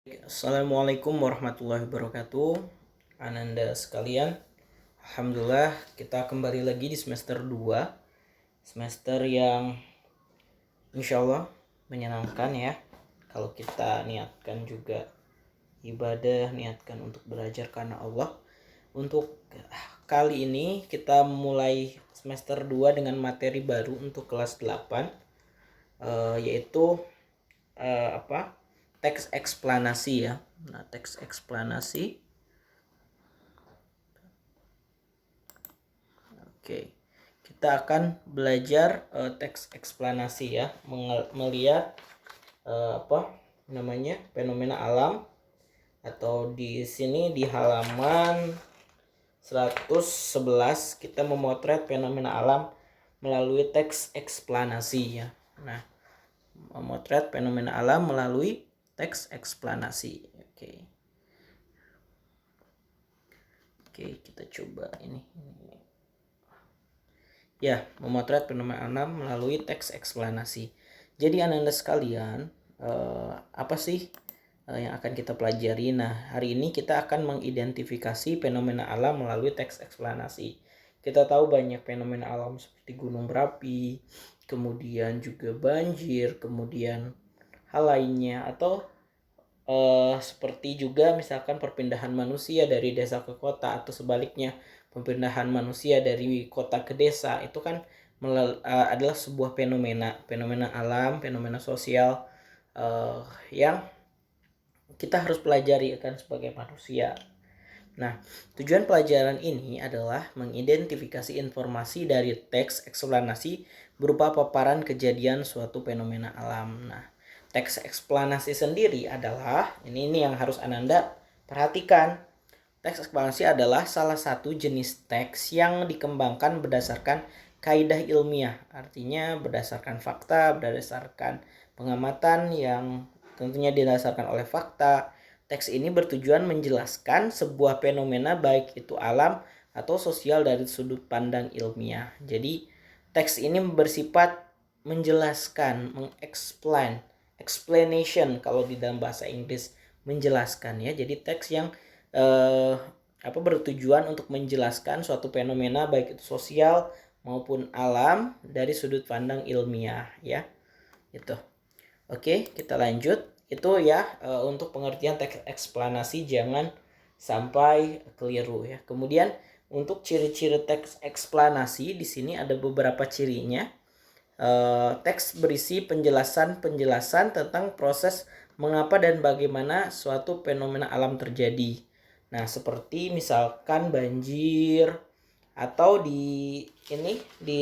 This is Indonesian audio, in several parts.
Assalamualaikum warahmatullahi wabarakatuh. Ananda sekalian, alhamdulillah kita kembali lagi di semester 2. Semester yang insya Allah menyenangkan ya. Kalau kita niatkan juga ibadah, niatkan untuk belajar karena Allah. Untuk kali ini kita mulai semester 2 dengan materi baru untuk kelas 8, yaitu teks eksplanasi ya. Nah, teks eksplanasi. Oke. Kita akan belajar teks eksplanasi ya, melihat fenomena alam, atau di sini di halaman 111 kita memotret fenomena alam melalui teks eksplanasi ya. Nah, memotret fenomena alam melalui teks eksplanasi. Oke, kita coba ini. Ya, memotret fenomena alam melalui teks eksplanasi. Jadi Anda sekalian, apa sih yang akan kita pelajari? Nah, hari ini kita akan mengidentifikasi fenomena alam melalui teks eksplanasi. Kita tahu banyak fenomena alam seperti gunung berapi, kemudian juga banjir, kemudian hal lainnya, atau seperti juga misalkan perpindahan manusia dari desa ke kota, atau sebaliknya perpindahan manusia dari kota ke desa. Itu kan adalah sebuah fenomena alam, fenomena sosial yang kita harus pelajari kan sebagai manusia. Nah, tujuan pelajaran ini adalah mengidentifikasi informasi dari teks eksplanasi berupa paparan kejadian suatu fenomena alam. Nah, teks eksplanasi sendiri adalah ini yang harus Ananda perhatikan. Teks eksplanasi adalah salah satu jenis teks yang dikembangkan berdasarkan kaidah ilmiah, artinya berdasarkan fakta, berdasarkan pengamatan yang tentunya didasarkan oleh fakta. Teks ini bertujuan menjelaskan sebuah fenomena baik itu alam atau sosial dari sudut pandang ilmiah. Jadi teks ini bersifat menjelaskan, mengexplain, explanation kalau di dalam bahasa Inggris, menjelaskan ya. Jadi teks yang bertujuan untuk menjelaskan suatu fenomena baik itu sosial maupun alam dari sudut pandang ilmiah ya. Itu. Oke, kita lanjut. Itu ya untuk pengertian teks eksplanasi, jangan sampai keliru ya. Kemudian untuk ciri-ciri teks eksplanasi di sini ada beberapa cirinya. Teks berisi penjelasan tentang proses mengapa dan bagaimana suatu fenomena alam terjadi. Nah, seperti misalkan banjir, atau di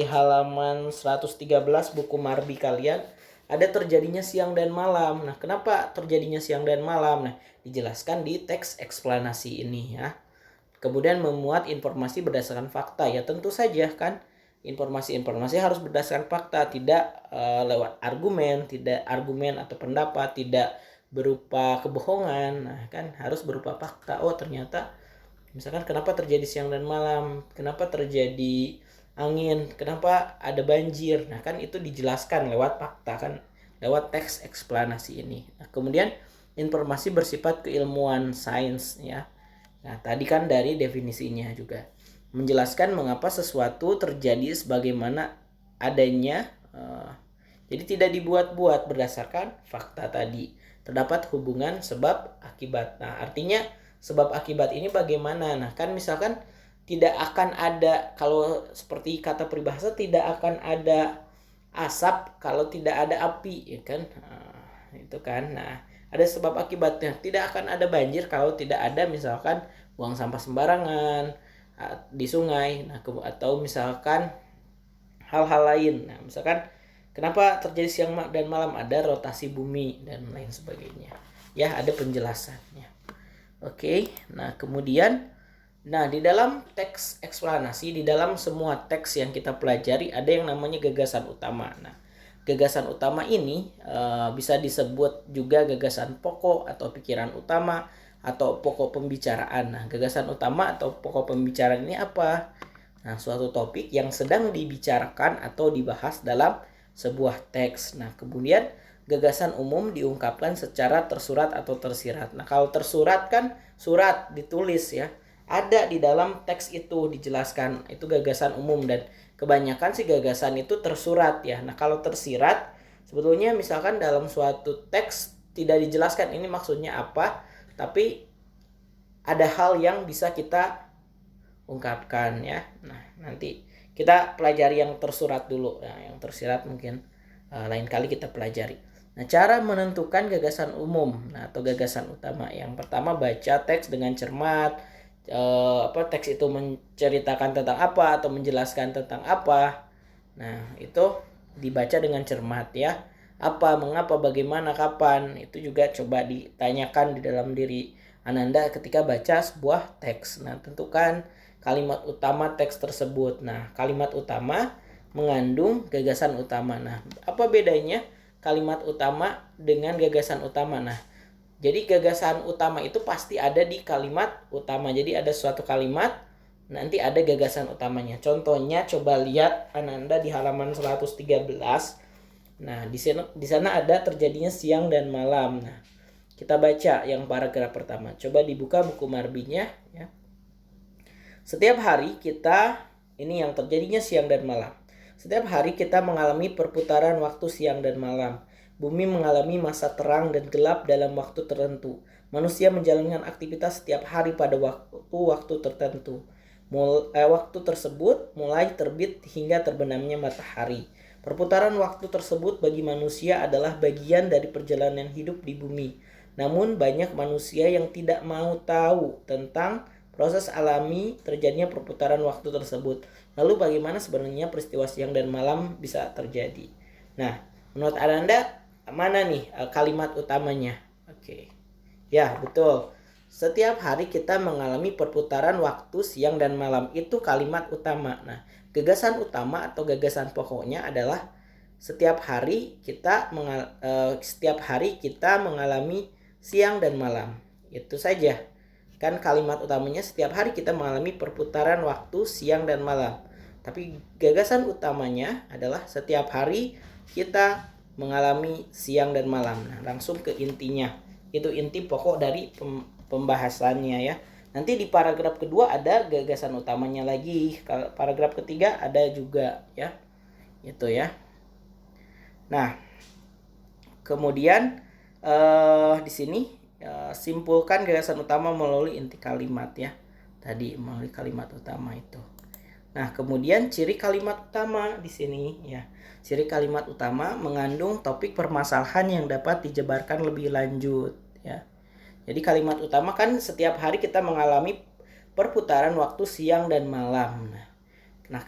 halaman 113 buku Marbi kalian ada terjadinya siang dan malam. Nah, kenapa terjadinya siang dan malam? Nah, dijelaskan di teks eksplanasi ini ya. Kemudian memuat informasi berdasarkan fakta ya, tentu saja kan informasi harus berdasarkan fakta, tidak lewat argumen atau pendapat, tidak berupa kebohongan. Nah, kan harus berupa fakta. Oh, ternyata misalkan kenapa terjadi siang dan malam, kenapa terjadi angin, kenapa ada banjir. Nah, kan itu dijelaskan lewat fakta kan, lewat teks eksplanasi ini. Nah, kemudian informasi bersifat keilmuan sains ya. Nah, tadi kan dari definisinya juga menjelaskan mengapa sesuatu terjadi sebagaimana adanya. Jadi tidak dibuat-buat, berdasarkan fakta tadi. Terdapat hubungan sebab akibat. Nah, artinya sebab akibat ini bagaimana? Nah, kan misalkan tidak akan ada, kalau seperti kata peribahasa, tidak akan ada asap kalau tidak ada api, ya kan? Nah, itu kan. Nah, ada sebab akibatnya. Tidak akan ada banjir kalau tidak ada misalkan buang sampah sembarangan di sungai. Nah, atau misalkan hal-hal lain. Nah, misalkan kenapa terjadi siang dan malam, ada rotasi bumi dan lain sebagainya. Ya, ada penjelasannya. Oke, nah kemudian di dalam teks eksplanasi, di dalam semua teks yang kita pelajari ada yang namanya gagasan utama. Nah, gagasan utama ini bisa disebut juga gagasan pokok atau pikiran utama atau pokok pembicaraan. Nah, gagasan utama atau pokok pembicaraan ini apa? Nah, suatu topik yang sedang dibicarakan atau dibahas dalam sebuah teks. Nah, kemudian gagasan umum diungkapkan secara tersurat atau tersirat. Nah, kalau tersurat kan surat ditulis ya. Ada di dalam teks itu dijelaskan itu gagasan umum, dan kebanyakan sih gagasan itu tersurat ya. Nah, kalau tersirat sebetulnya misalkan dalam suatu teks tidak dijelaskan ini maksudnya apa, tapi ada hal yang bisa kita ungkapkan ya. Nah, nanti kita pelajari yang tersurat dulu. Nah, yang tersirat mungkin lain kali kita pelajari. Nah, cara menentukan gagasan umum atau gagasan utama. Yang pertama, baca teks dengan cermat. Teks itu menceritakan tentang apa atau menjelaskan tentang apa. Nah, itu dibaca dengan cermat ya. Apa, mengapa, bagaimana, kapan. Itu juga coba ditanyakan di dalam diri Ananda ketika baca sebuah teks. Nah, tentukan kalimat utama teks tersebut. Nah, kalimat utama mengandung gagasan utama. Nah, apa bedanya kalimat utama dengan gagasan utama? Nah, jadi gagasan utama itu pasti ada di kalimat utama. Jadi ada suatu kalimat, nanti ada gagasan utamanya. Contohnya coba lihat Ananda di halaman 113. Nah, di sana ada terjadinya siang dan malam. Nah, kita baca yang paragraf pertama. Coba dibuka buku marbinya ya. Setiap hari kita, ini yang terjadinya siang dan malam. Setiap hari kita mengalami perputaran waktu siang dan malam. Bumi mengalami masa terang dan gelap dalam waktu tertentu. Manusia menjalankan aktivitas setiap hari pada waktu tertentu. Waktu tersebut mulai terbit hingga terbenamnya matahari. Perputaran waktu tersebut bagi manusia adalah bagian dari perjalanan hidup di bumi. Namun banyak manusia yang tidak mau tahu tentang proses alami terjadinya perputaran waktu tersebut. Lalu bagaimana sebenarnya peristiwa siang dan malam bisa terjadi? Nah, menurut Ananda mana nih kalimat utamanya? Oke. Ya, betul. Setiap hari kita mengalami perputaran waktu siang dan malam. Itu kalimat utama. Nah, gagasan utama atau gagasan pokoknya adalah setiap hari kita mengalami siang dan malam. Itu saja. Kan kalimat utamanya setiap hari kita mengalami perputaran waktu siang dan malam. Tapi gagasan utamanya adalah setiap hari kita mengalami siang dan malam. Nah, langsung ke intinya. Itu inti pokok dari pembahasannya ya. Nanti di paragraf kedua ada gagasan utamanya lagi. Paragraf ketiga ada juga ya. Itu ya. Nah, kemudian di sini simpulkan gagasan utama melalui inti kalimat ya. Tadi melalui kalimat utama itu. Nah, kemudian ciri kalimat utama di sini ya. Ciri kalimat utama mengandung topik permasalahan yang dapat dijabarkan lebih lanjut ya. Jadi kalimat utama kan setiap hari kita mengalami perputaran waktu siang dan malam. Nah,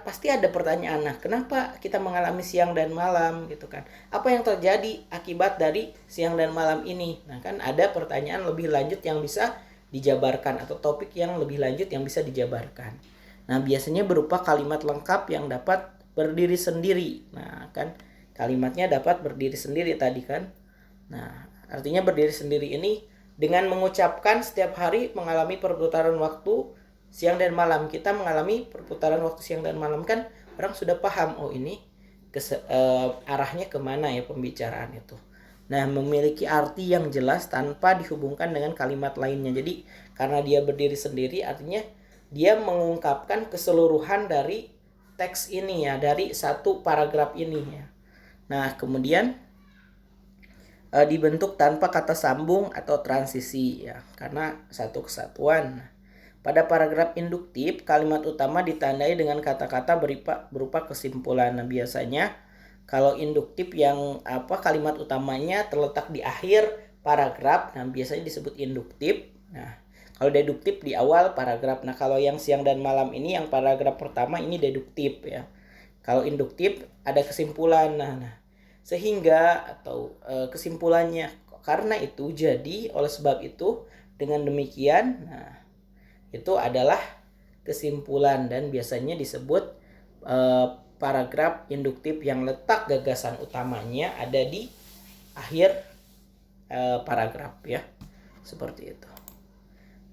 pasti ada pertanyaan, nah kenapa kita mengalami siang dan malam gitu kan? Apa yang terjadi akibat dari siang dan malam ini? Nah, kan ada pertanyaan lebih lanjut yang bisa dijabarkan atau topik yang lebih lanjut yang bisa dijabarkan. Nah, biasanya berupa kalimat lengkap yang dapat berdiri sendiri. Nah, kan kalimatnya dapat berdiri sendiri tadi kan. Nah, artinya berdiri sendiri ini dengan mengucapkan setiap hari mengalami perputaran waktu siang dan malam. Kita mengalami perputaran waktu siang dan malam kan orang sudah paham, oh ini arahnya kemana ya pembicaraan itu. Nah, memiliki arti yang jelas tanpa dihubungkan dengan kalimat lainnya. Jadi karena dia berdiri sendiri artinya dia mengungkapkan keseluruhan dari teks ini ya, dari satu paragraf ini ya. Nah, kemudian dibentuk tanpa kata sambung atau transisi ya, karena satu kesatuan. Pada paragraf induktif, kalimat utama ditandai dengan kata-kata berupa kesimpulan. Nah, biasanya kalau induktif yang kalimat utamanya terletak di akhir paragraf, nah biasanya disebut induktif. Nah, kalau deduktif di awal paragraf. Nah, kalau yang siang dan malam ini yang paragraf pertama ini deduktif ya. Kalau induktif ada kesimpulan. Nah, sehingga atau kesimpulannya, karena itu jadi oleh sebab itu dengan demikian, nah itu adalah kesimpulan dan biasanya disebut paragraf induktif yang letak gagasan utamanya ada di akhir paragraf ya, seperti itu.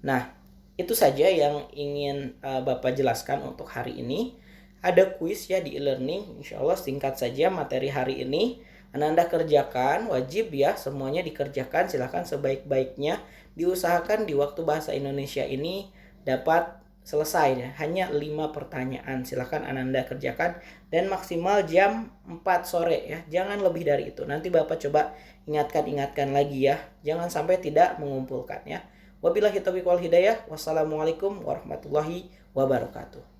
Nah, itu saja yang ingin Bapak jelaskan untuk hari ini. Ada kuis ya di e-learning, insya Allah singkat saja materi hari ini. Ananda kerjakan, wajib ya semuanya dikerjakan, silahkan sebaik-baiknya diusahakan di waktu bahasa Indonesia ini dapat selesai ya. Hanya 5 pertanyaan, silahkan Ananda kerjakan dan maksimal jam 4 sore ya, jangan lebih dari itu. Nanti Bapak coba ingatkan lagi ya, jangan sampai tidak mengumpulkan ya. Wabillahi taufiq wal hidayah. Wassalamualaikum warahmatullahi wabarakatuh.